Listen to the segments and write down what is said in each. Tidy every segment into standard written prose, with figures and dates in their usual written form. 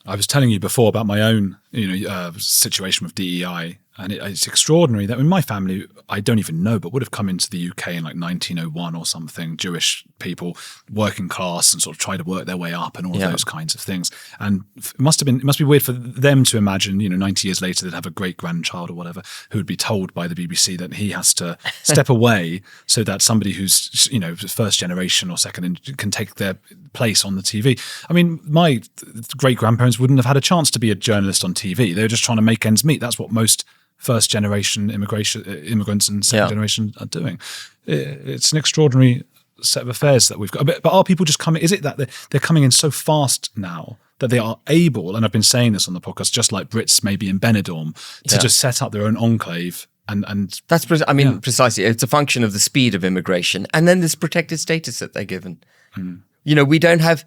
I was telling you before about my own, situation with DEI, and it's extraordinary that in my family, I don't even know, but would have come into the UK in like 1901 or something, Jewish people, working class, and sort of try to work their way up and all of those kinds of things. And it must be weird for them to imagine, 90 years later, they'd have a great grandchild or whatever who would be told by the BBC that he has to step away so that somebody who's, first generation or second can take their place on the TV. I mean, my great grandparents wouldn't have had a chance to be a journalist on TV. They were just trying to make ends meet. That's what most first generation immigrants and second generation are doing. It's an extraordinary set of affairs that we've got. But are people just coming? Is it that they're coming in so fast now that they are able, and I've been saying this on the podcast, just like Brits maybe in Benidorm, to just set up their own enclave and that's precisely. It's a function of the speed of immigration, and then this protected status that they're given. We don't have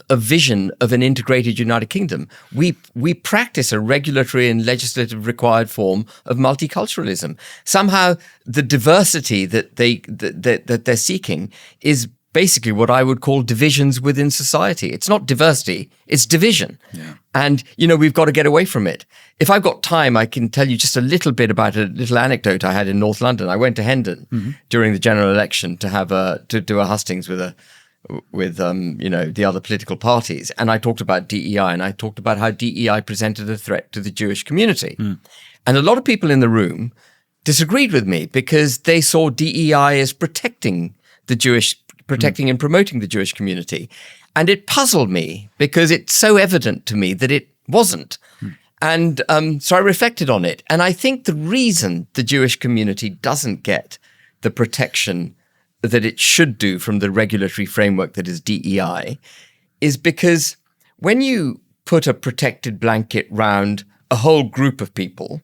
a vision of an integrated United Kingdom. We practice a regulatory and legislative required form of multiculturalism. Somehow, the diversity that they're seeking is basically what I would call divisions within society. It's not diversity; it's division. Yeah. And we've got to get away from it. If I've got time, I can tell you just a little bit about a little anecdote I had in North London. I went to Hendon during the general election to do a hustings with the other political parties, and I talked about DEI, and I talked about how DEI presented a threat to the Jewish community. And a lot of people in the room disagreed with me because they saw DEI as protecting and promoting the Jewish community. And it puzzled me because it's so evident to me that it wasn't. And so I reflected on it. And I think the reason the Jewish community doesn't get the protection that it should do from the regulatory framework that is DEI is because when you put a protected blanket round a whole group of people,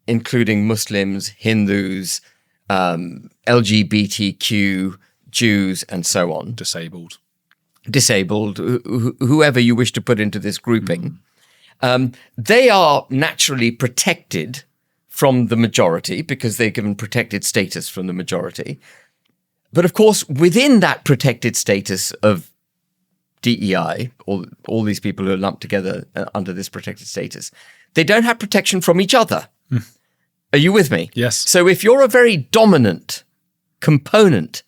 including Muslims, Hindus, LGBTQ, Jews, and so on. Disabled, whoever you wish to put into this grouping, they are naturally protected from the majority because they're given protected status from the majority. But of course, within that protected status of DEI, all these people who are lumped together under this protected status, they don't have protection from each other. Are you with me? Yes. So if you're a very dominant component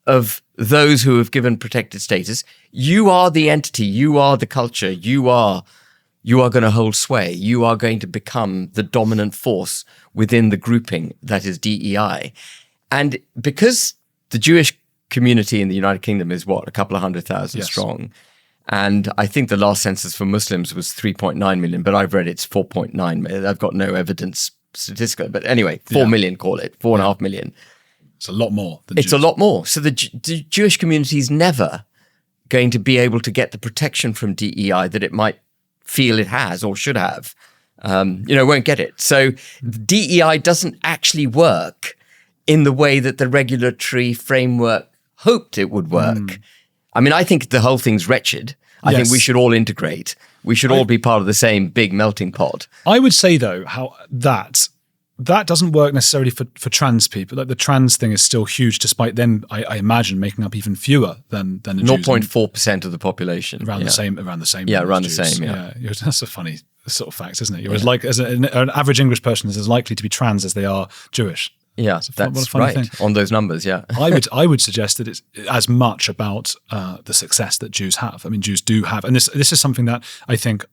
of those who have given protected status, you are the entity, you are the culture, you are going to hold sway, you are going to become the dominant force within the grouping that is DEI. And because the Jewish community in the United Kingdom is a couple of 100,000 strong. And I think the last census for Muslims was 3.9 million, but I've read it's 4.9 million. I've got no evidence statistical, but anyway, 4 million, call it, 4.5 million. It's a lot more than It's Jews. A lot more. So the Jewish community is never going to be able to get the protection from DEI that it might feel it has or should have. Won't get it. So DEI doesn't actually work in the way that the regulatory framework hoped it would work. I mean, I think the whole thing's wretched. I think we should all integrate. We should all be part of the same big melting pot. I would say, though, how that doesn't work necessarily for trans people. Like the trans thing is still huge, despite them, I imagine, making up even fewer than the Jews. 0.4% of the population. Around the same. Yeah, around the same, That's a funny sort of fact, isn't it? You're as an average English person is as likely to be trans as they are Jewish. Yeah, that's right. Thing. On those numbers, yeah. I would suggest that it's as much about the success that Jews have. I mean, Jews do have, and this is something that I think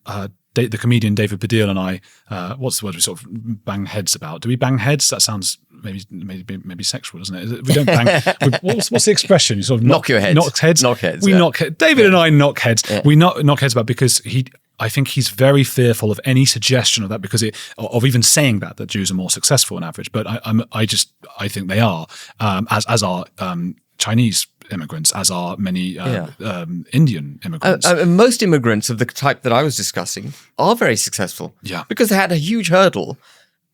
the comedian David Baddiel and I, what's the word we sort of bang heads about? Do we bang heads? That sounds maybe sexual, doesn't it? We don't bang. What's the expression? You sort of knock your heads. Knock heads. Knock heads. We knock heads. David and I knock heads. Yeah. We knock heads about because I think he's very fearful of any suggestion of that of even saying that Jews are more successful on average. But I think they are, as are Chinese immigrants, as are many Indian immigrants. Most immigrants of the type that I was discussing are very successful. Yeah, because they had a huge hurdle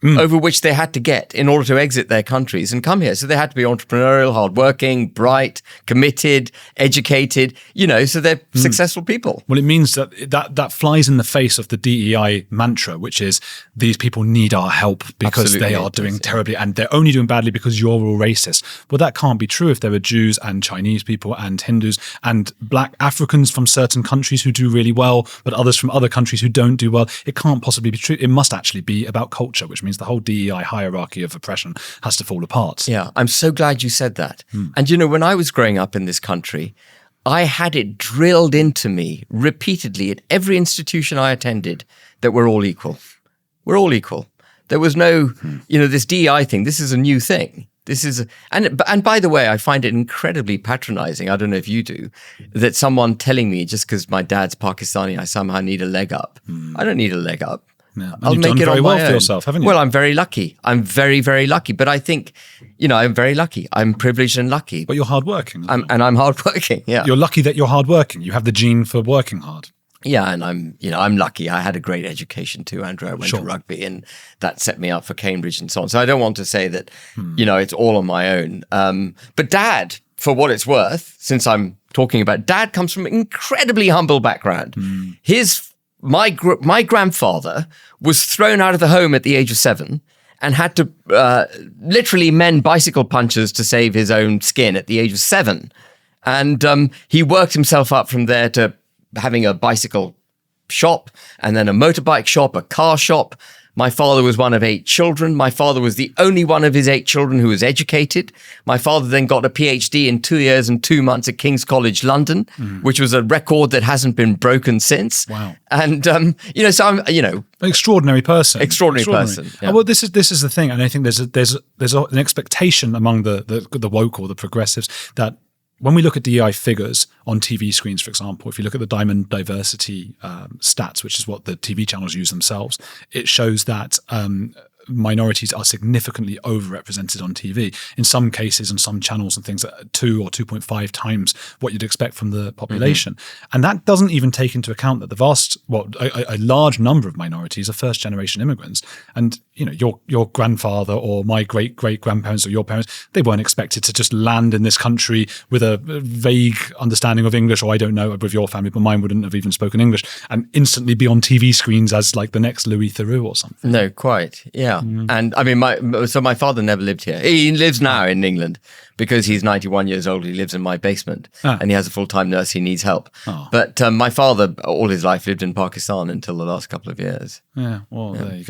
over which they had to get in order to exit their countries and come here. So they had to be entrepreneurial, hardworking, bright, committed, educated, so they're successful people. Well, it means that flies in the face of the DEI mantra, which is these people need our help because Absolutely, they are doing terribly, and they're only doing badly because you're all racist. Well, that can't be true if there are Jews and Chinese people and Hindus and Black Africans from certain countries who do really well, but others from other countries who don't do well. It can't possibly be true. It must actually be about culture, which means the whole DEI hierarchy of oppression has to fall apart. Yeah, I'm so glad you said that. And when I was growing up in this country, I had it drilled into me repeatedly at every institution I attended that we're all equal. We're all equal. There was no, this DEI thing. This is a new thing. And by the way, I find it incredibly patronizing. I don't know if you do, that someone telling me just because my dad's Pakistani, I somehow need a leg up. I don't need a leg up. Yeah. I'll You've make done it very on well my for own. yourself, haven't you? Well, I'm very lucky. I'm very, very lucky. But I think, I'm very lucky. I'm privileged and lucky. But you're hardworking. And I'm hardworking. Yeah. You're lucky that you're hardworking. You have the gene for working hard. Yeah, and I'm lucky. I had a great education too, Andrew. I went to rugby, and that set me up for Cambridge and so on. So I don't want to say that, it's all on my own. But Dad, for what it's worth, since I'm talking about Dad, comes from an incredibly humble background. My grandfather was thrown out of the home at the age of 7 and had to literally mend bicycle punches to save his own skin at the age of 7. And he worked himself up from there to having a bicycle shop and then a motorbike shop, a car shop. My father was one of 8 children. My father was the only one of his 8 children who was educated. My father then got a PhD in 2 years and 2 months at King's College London, which was a record that hasn't been broken since. Wow. And, so I'm, An extraordinary person. Extraordinary person. Yeah. Well, this is the thing. And I think there's an expectation among the woke or the progressives that when we look at DEI figures on TV screens, for example, if you look at the Diamond Diversity stats, which is what the TV channels use themselves, it shows that minorities are significantly overrepresented on TV. In some cases, on some channels and things, 2 or 2.5 times what you'd expect from the population. And that doesn't even take into account that a large number of minorities are first-generation immigrants. And your grandfather or my great-great-grandparents or your parents, they weren't expected to just land in this country with a vague understanding of English, or I don't know with your family, but mine wouldn't have even spoken English, and instantly be on TV screens as like the next Louis Theroux or something. No, quite. Yeah. And I mean, my father never lived here. He lives now in England because he's 91 years old. He lives in my basement and he has a full-time nurse. He needs help. But my father, all his life, lived in Pakistan until the last couple of years. Yeah. Well, there you go.